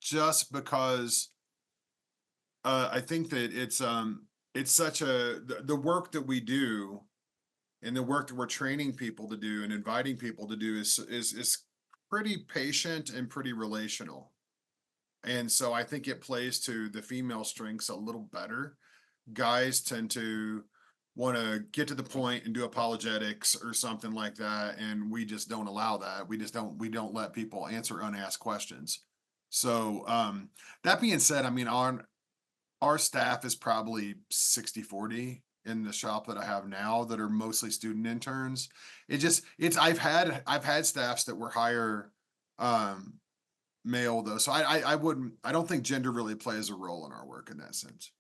just because I think that it's such the work that we do and the work that we're training people to do and inviting people to do is pretty patient and pretty relational. And so I think it plays to the female strengths a little better. Guys tend to want to get to the point and do apologetics or something like that, and we just don't allow that. We don't let people answer unasked questions. So that being said, I mean, our staff is probably 60-40 in the shop that I have now that are mostly student interns. I've had staffs that were higher um male though. So I don't think gender really plays a role in our work in that sense.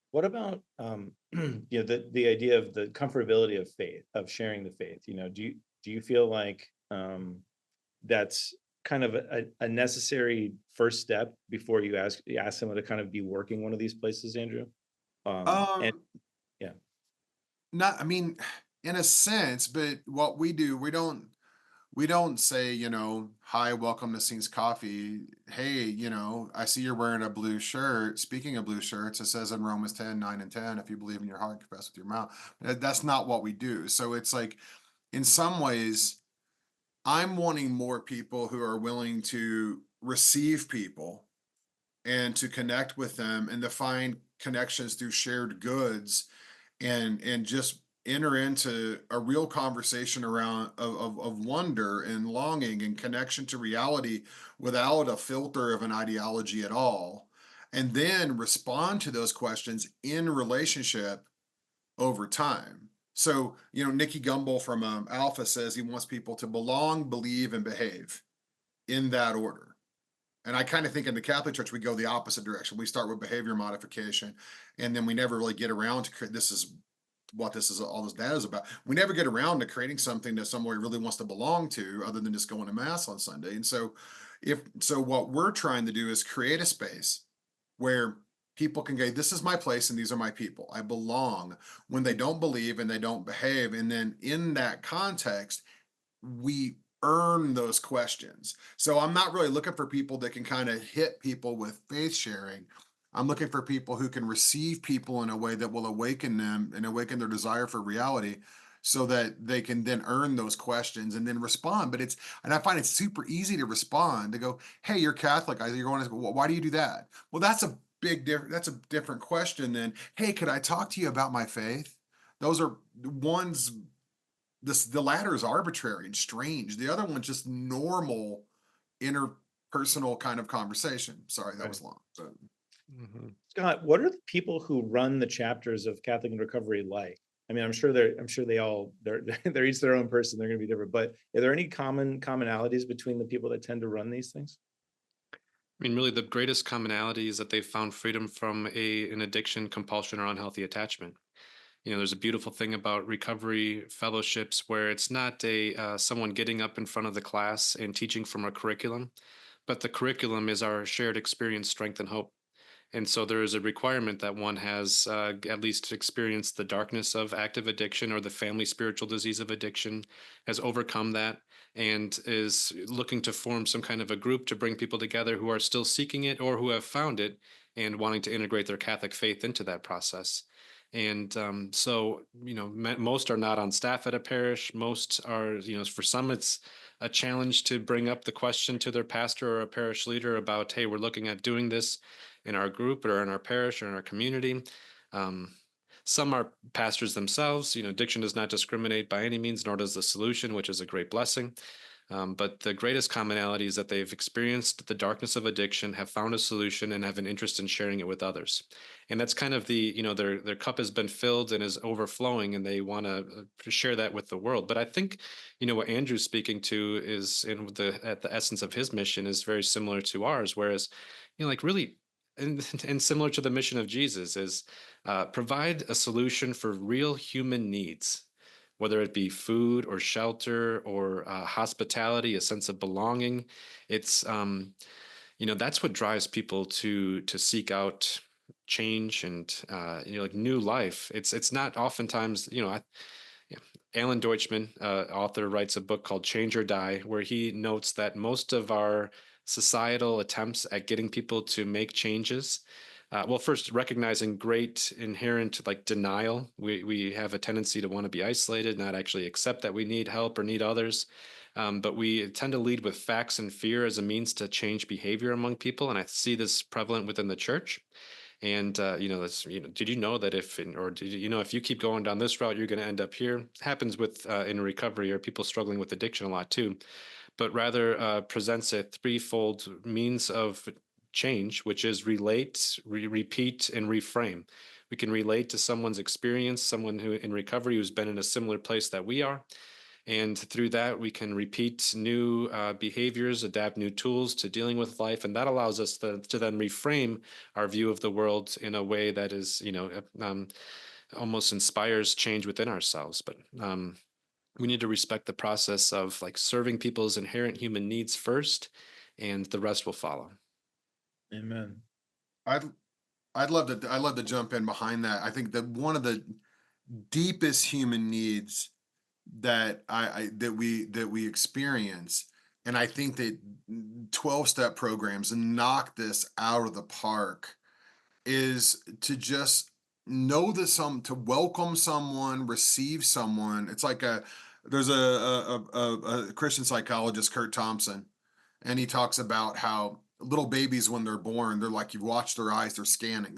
What about the idea of the comfortability of faith, of sharing the faith? Do you feel like that's kind of a necessary first step before you ask someone to kind of be working one of these places, Andrew? And Um yeah. Not, I mean, in a sense, but what we do, we don't say, hi, welcome to Scene's Coffee. Hey, I see you're wearing a blue shirt. Speaking of blue shirts, it says in Romans 10:9 and 10, if you believe in your heart, confess with your mouth. That's not what we do. So it's like, in some ways, I'm wanting more people who are willing to receive people and to connect with them and to find connections through shared goods and just enter into a real conversation around of wonder and longing and connection to reality without a filter of an ideology at all, and then respond to those questions in relationship over time. So, Nikki Gumbel from Alpha says he wants people to belong, believe, and behave in that order. And I kind of think in the Catholic Church, we go the opposite direction. We start with behavior modification, and then we never really get around to this is what all this data is about. We never get around to creating something that somebody really wants to belong to, other than just going to mass on Sunday. And so, what we're trying to do is create a space where people can go, this is my place and these are my people. I belong, when they don't believe and they don't behave. And then in that context, we earn those questions. So I'm not really looking for people that can kind of hit people with faith sharing. I'm looking for people who can receive people in a way that will awaken them and awaken their desire for reality, so that they can then earn those questions and then respond. And I find it's super easy to respond, to go, hey, you're Catholic. You're going to, why do you do that? Well, that's a different question than, hey, could I talk to you about my faith? Those are ones, the latter is arbitrary and strange. The other one's just normal interpersonal kind of conversation. Sorry, that Right. was long. But Mhm. Scott, what are the people who run the chapters of Catholic in Recovery like? I mean, I'm sure they all they're each their own person. They're going to be different. But are there any commonalities between the people that tend to run these things? I mean, really, the greatest commonality is that they found freedom from an addiction, compulsion, or unhealthy attachment. There's a beautiful thing about recovery fellowships where it's not someone getting up in front of the class and teaching from a curriculum, but the curriculum is our shared experience, strength, and hope. And so there is a requirement that one has at least experienced the darkness of active addiction or the family spiritual disease of addiction, has overcome that, and is looking to form some kind of a group to bring people together who are still seeking it or who have found it and wanting to integrate their Catholic faith into that process. And so, most are not on staff at a parish. Most are, for some, it's a challenge to bring up the question to their pastor or a parish leader about, hey, we're looking at doing this in our group or in our parish or in our community. Um, some are pastors themselves. Addiction does not discriminate by any means, nor does the solution, which is a great blessing. But the greatest commonality is that they've experienced the darkness of addiction, have found a solution, and have an interest in sharing it with others. And that's kind of the, their cup has been filled and is overflowing, and they want to share that with the world. But I think, what Andrew's speaking to is at the essence of his mission is very similar to ours, whereas, like really, and similar to the mission of Jesus is provide a solution for real human needs, whether it be food or shelter or hospitality, a sense of belonging. It's that's what drives people to seek out change and like new life. It's not oftentimes yeah. Alan Deutschman, author, writes a book called Change or Die, where he notes that most of our societal attempts at getting people to make changes, well, first recognizing great inherent like denial. We have a tendency to want to be isolated, not actually accept that we need help or need others. But we tend to lead with facts and fear as a means to change behavior among people, and I see this prevalent within the church. And that's did you know that if you keep going down this route, you're going to end up here? It happens with in recovery or people struggling with addiction a lot too, but rather presents a threefold means of change, which is relate, repeat, and reframe. We can relate to someone's experience, someone who in recovery who's been in a similar place that we are. And through that, we can repeat new behaviors, adapt new tools to dealing with life. And that allows us to then reframe our view of the world in a way that is, almost inspires change within ourselves. But we need to respect the process of like serving people's inherent human needs first, and the rest will follow. Amen. I'd love to jump in behind that. I think that one of the deepest human needs that we experience, and I think that 12-step programs knock this out of the park, is to just know that to welcome someone, receive someone. It's like there's a Christian psychologist, Kurt Thompson, and he talks about how little babies, when they're born, they're like, you watch their eyes, they're scanning,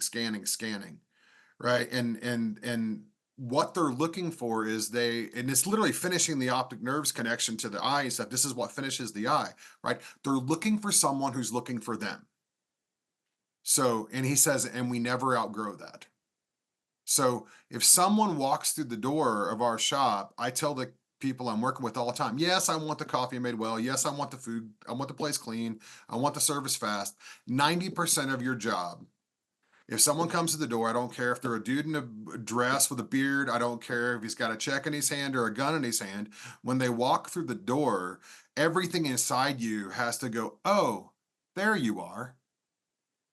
right? And what they're looking for is and it's literally finishing the optic nerves connection to the eye and stuff. This is what finishes the eye, right? They're looking for someone who's looking for them. So, and he says, and we never outgrow that. So if someone walks through the door of our shop, I tell the people I'm working with all the time, yes, I want the coffee made well. Yes, I want the food. I want the place clean. I want the service fast. 90% of your job, if someone comes to the door, I don't care if they're a dude in a dress with a beard. I don't care if he's got a check in his hand or a gun in his hand. When they walk through the door, everything inside you has to go, oh, there you are.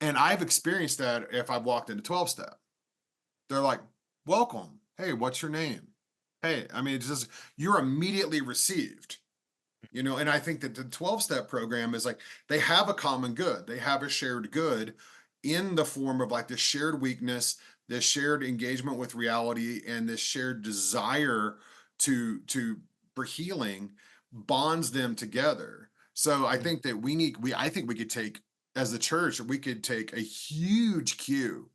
And I've experienced that if I've walked into 12-step. They're like, welcome. Hey, what's your name? Hey, I mean, it's just, you're immediately received. And I think that the 12-step program is like, they have a common good. They have a shared good in the form of like this shared weakness, this shared engagement with reality, and this shared desire for healing bonds them together. So I think that I think we could take, as the church, we could take a huge cue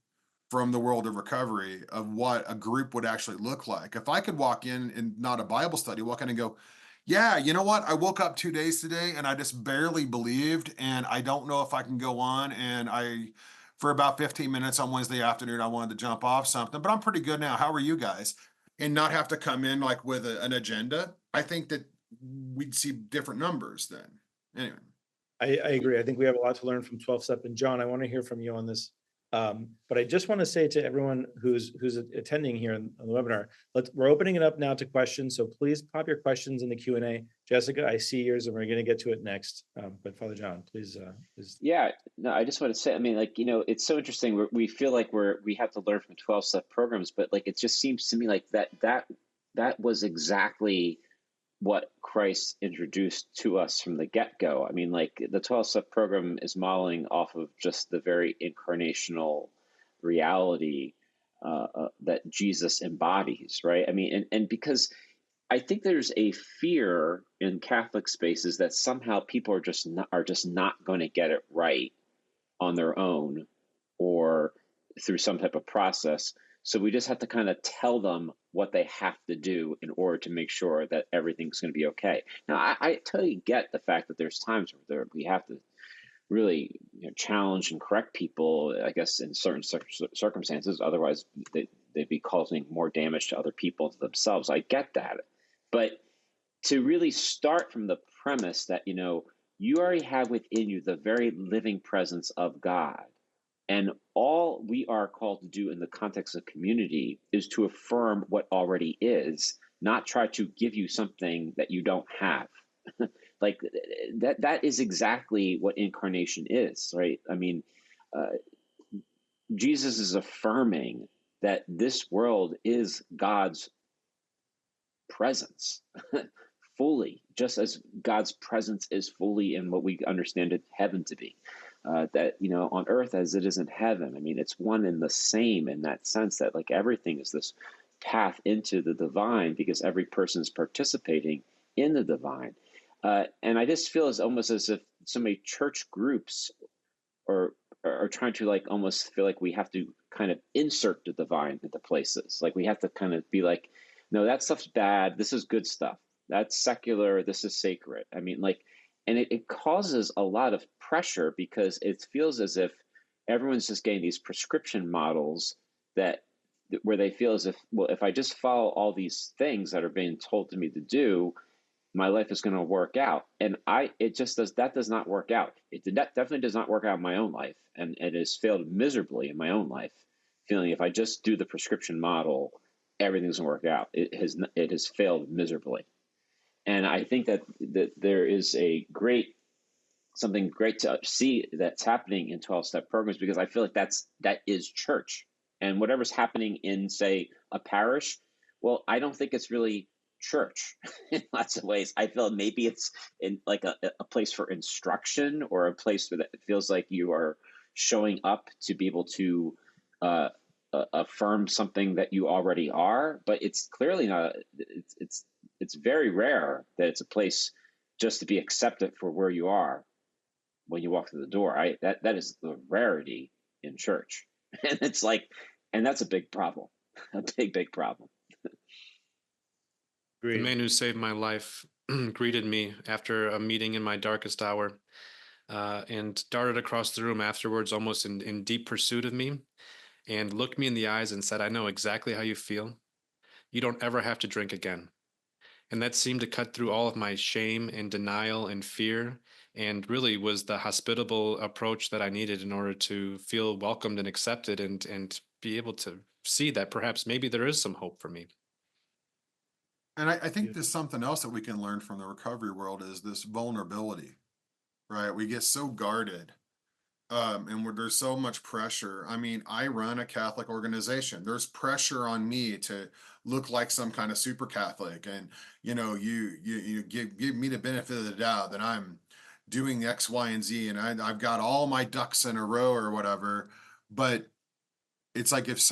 from the world of recovery of what a group would actually look like. If I could walk in and not a Bible study, walk in and go, yeah, you know what? I woke up 2 days today and I just barely believed, and I don't know if I can go on. And for about 15 minutes on Wednesday afternoon, I wanted to jump off something, but I'm pretty good now. How are you guys? And not have to come in like with an agenda. I think that we'd see different numbers then. Anyway. I agree. I think we have a lot to learn from 12-step. And John, I want to hear from you on this. But I just want to say to everyone who's attending here on the webinar, we're opening it up now to questions. So please pop your questions in the Q&A. Jessica, I see yours, and we're going to get to it next. But Father John, please. Yeah, no, I just want to say, I mean, like, it's so interesting. We feel like we have to learn from 12-step programs, but like, it just seems to me like that was exactly what Christ introduced to us from the get-go. I mean, like, the 12-step program is modeling off of just the very incarnational reality that Jesus embodies, right? I mean, and because I think there's a fear in Catholic spaces that somehow people are just not going to get it right on their own or through some type of process. So we just have to kind of tell them what they have to do in order to make sure that everything's going to be okay. Now, I totally get the fact that there's times where we have to really challenge and correct people, I guess, in certain circumstances. Otherwise, they'd be causing more damage to other people and to themselves. I get that. But to really start from the premise that, you already have within you the very living presence of God. And all we are called to do in the context of community is to affirm what already is, not try to give you something that you don't have. Like that is exactly what incarnation is, right? I mean, Jesus is affirming that this world is God's presence fully, just as God's presence is fully in what we understand it heaven to be. That, on earth as it is in heaven. I mean, it's one and the same in that sense, that like everything is this path into the divine because every person is participating in the divine. And I just feel almost as if so many church groups are trying to like almost feel like we have to kind of insert the divine into places. Like we have to kind of be like, no, that stuff's bad. This is good stuff. That's secular. This is sacred. I mean, like, and it causes a lot of pressure because it feels as if everyone's just getting these prescription models where they feel as if, well, if I just follow all these things that are being told to me to do, my life is going to work out. And that does not work out. That definitely does not work out in my own life. And it has failed miserably in my own life, feeling if I just do the prescription model, everything's going to work out. It has failed miserably. And I think that there is something great to see that's happening in 12-step programs, because I feel like that is church. And whatever's happening in, say, a parish, well, I don't think it's really church in lots of ways. I feel maybe it's in like a place for instruction, or a place where it feels like you are showing up to be able to affirm something that you already are. But it's clearly not. It's very rare that it's a place just to be accepted for where you are when you walk through the door. That is the rarity in church, and it's like, and that's a big problem, a big problem. The man who saved my life greeted me after a meeting in my darkest hour, and darted across the room afterwards, almost in deep pursuit of me, and looked me in the eyes and said, "I know exactly how you feel. You don't ever have to drink again." And that seemed to cut through all of my shame and denial and fear, and really was the hospitable approach that I needed in order to feel welcomed and accepted, and be able to see that perhaps maybe there is some hope for me. And I think there's something else that we can learn from the recovery world is this vulnerability, right? We get so guarded, and there's so much pressure. I mean, I run a Catholic organization. There's pressure on me to look like some kind of super Catholic, and you give me the benefit of the doubt that I'm doing X, Y, and Z, and I've got all my ducks in a row or whatever. But it's like if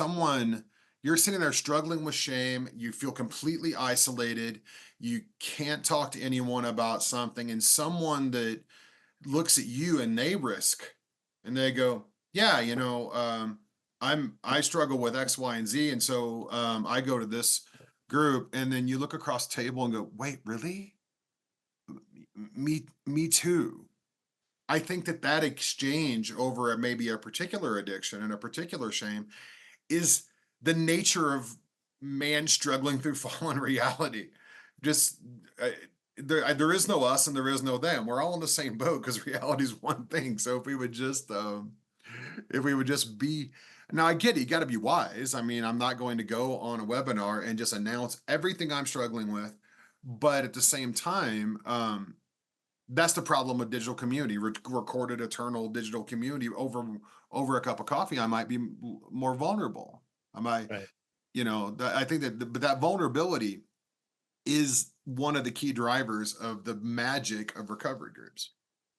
you're sitting there struggling with shame, you feel completely isolated, you can't talk to anyone about something, and someone that looks at you and they risk and they go, yeah, I struggle with X, Y, and Z, and so I go to this group, and then you look across the table and go, wait, really? Me too. I think that exchange over maybe a particular addiction and a particular shame is the nature of man struggling through fallen reality. Just there is no us and there is no them. We're all in the same boat because reality is one thing. So if we would just be, now I get it, you got to be wise. I mean, I'm not going to go on a webinar and just announce everything I'm struggling with, but at the same time, that's the problem with digital community, recorded eternal digital community. Over a cup of coffee, I might be more vulnerable. I might, Right. I think but that vulnerability is one of the key drivers of the magic of recovery groups.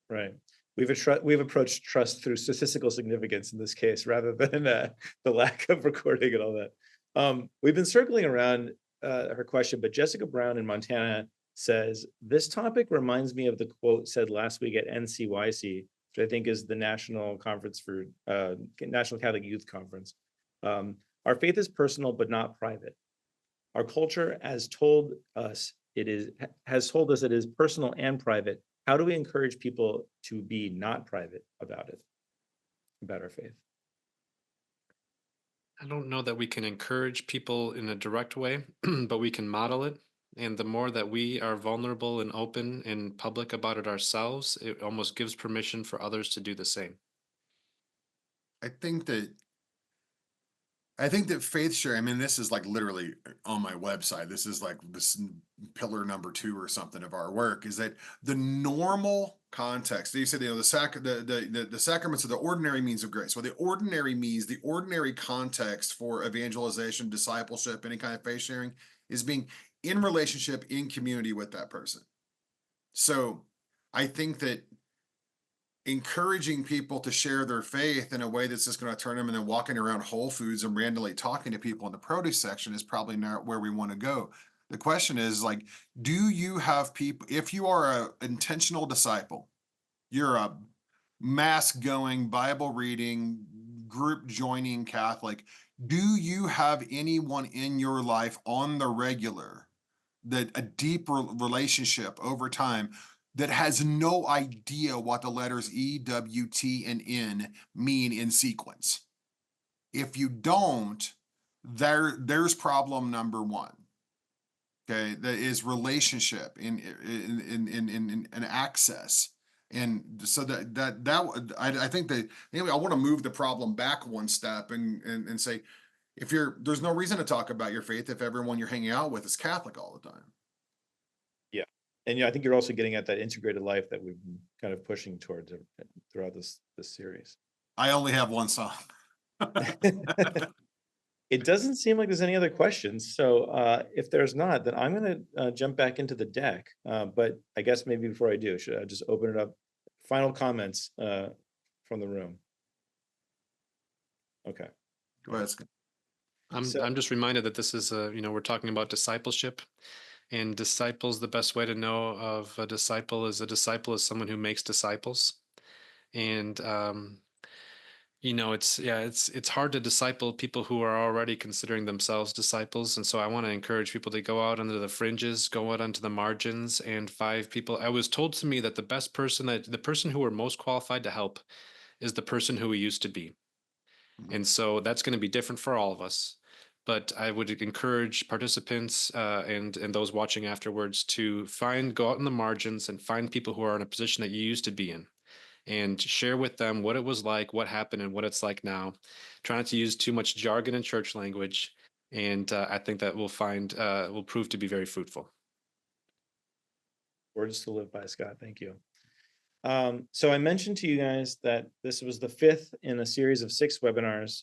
Right. We've approached trust through statistical significance in this case, rather than the lack of recording and all that. We've been circling around her question, but Jessica Brown in Montana says, this topic reminds me of the quote said last week at NCYC, which I think is the National Conference for National Catholic Youth Conference. Our faith is personal, but not private. Our culture has told us it is personal and private. How do we encourage people to be not private about it, about our faith? I don't know that we can encourage people in a direct way, but we can model it. And the more that we are vulnerable and open and public about it ourselves, it almost gives permission for others to do the same. I think that faith sharing, I mean, this is like literally on my website. This is like this pillar number 2 or something of our work, is that the normal context, you said, the sacraments are the ordinary means of grace. So the ordinary means, the ordinary context for evangelization, discipleship, any kind of faith sharing is being in relationship, in community with that person. So I think that encouraging people to share their faith in a way that's just going to turn them into walking around Whole Foods and randomly talking to people in the produce section is probably not where we want to go. The question is, like, do you have people, if you are an intentional disciple, you're a mass going, Bible reading, group joining Catholic, do you have anyone in your life on the regular, that a deep relationship over time, that has no idea what the letters E, W, T, and N mean in sequence? If you don't, there's problem number 1. Okay, that is relationship in access. And so I think that, anyway, I want to move the problem back one step and say, there's no reason to talk about your faith if everyone you're hanging out with is Catholic all the time. Yeah. And I think you're also getting at that integrated life that we've been kind of pushing towards throughout this series. I only have one song. It doesn't seem like there's any other questions. So if there's not, then I'm going to jump back into the deck. But I guess maybe before I do, should I just open it up? Final comments from the room. Okay. Go ahead, Scott. I'm just reminded that this is we're talking about discipleship, and disciples, the best way to know of a disciple is someone who makes disciples. And it's hard to disciple people who are already considering themselves disciples. And so I want to encourage people to go out under the fringes, go out onto the margins, and find people. I was told to me that the person who are most qualified to help is the person who we used to be. And so that's going to be different for all of us. But I would encourage participants and those watching afterwards to go out in the margins and find people who are in a position that you used to be in, and share with them what it was like, what happened, and what it's like now. Try not to use too much jargon and church language. And I think that will prove to be very fruitful. Words to live by, Scott. Thank you. So I mentioned to you guys that this was the 5th in a series of 6 webinars.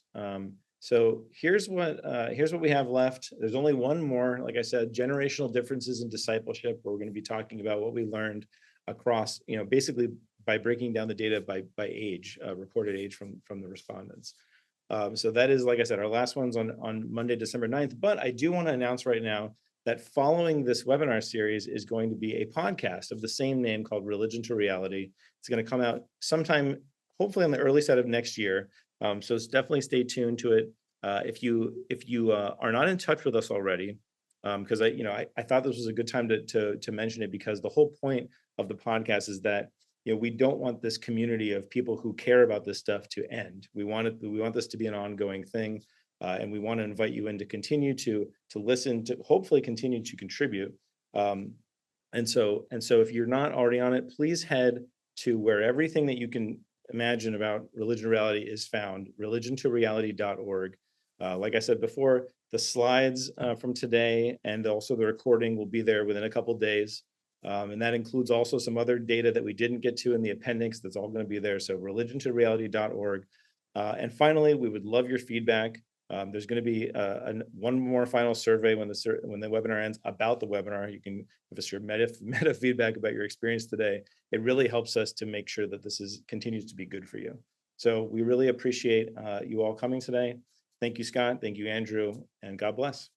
So here's what we have left. There's only one more, like I said, generational differences in discipleship, where we're going to be talking about what we learned across, basically by breaking down the data by age, reported age from the respondents. So that is, like I said, our last one's on Monday, December 9th. But I do want to announce right now that following this webinar series is going to be a podcast of the same name called Religion to Reality. It's going to come out sometime, hopefully on the early side of next year. So definitely stay tuned to it. If you are not in touch with us already, because I thought this was a good time to mention it, because the whole point of the podcast is that we don't want this community of people who care about this stuff to end. We want this to be an ongoing thing. And we want to invite you in to continue to listen, to hopefully continue to contribute. And so if you're not already on it, please head to where everything that you can imagine about religion to reality is found, religiontoreality.org. Like I said before, the slides from today and also the recording will be there within a couple of days. And that includes also some other data that we didn't get to in the appendix. That's all going to be there. So religiontoreality.org. And finally, we would love your feedback. There's going to be one more final survey when the webinar ends about the webinar. You can give us your meta feedback about your experience today. It really helps us to make sure that this continues to be good for you. So we really appreciate you all coming today. Thank you, Scott. Thank you, Andrew, and God bless.